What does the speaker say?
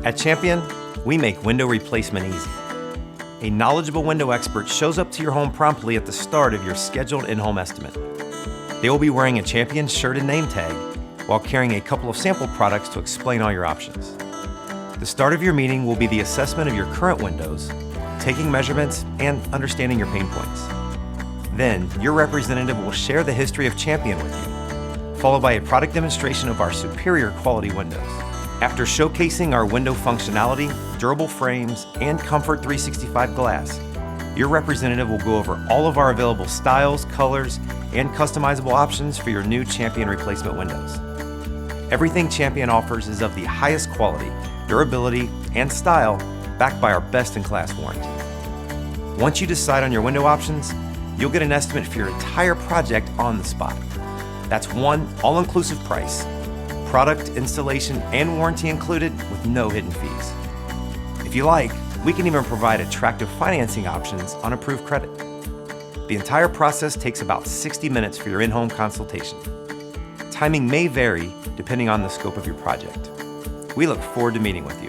At Champion, we make window replacement easy. A knowledgeable window expert shows up to your home promptly at the start of your scheduled in-home estimate. They will be wearing a Champion shirt and name tag while carrying a couple of sample products to explain all your options. The start of your meeting will be the assessment of your current windows, taking measurements, and understanding your pain points. Then, your representative will share the history of Champion with you, followed by a product demonstration of our superior quality windows. After showcasing our window functionality, durable frames, and Comfort 365 glass, your representative will go over all of our available styles, colors, and customizable options for your new Champion replacement windows. Everything Champion offers is of the highest quality, durability, and style, backed by our best-in-class warranty. Once you decide on your window options, you'll get an estimate for your entire project on the spot. That's one all-inclusive price, product, installation, and warranty included with no hidden fees. If you like, we can even provide attractive financing options on approved credit. The entire process takes about 60 minutes for your in-home consultation. Timing may vary depending on the scope of your project. We look forward to meeting with you.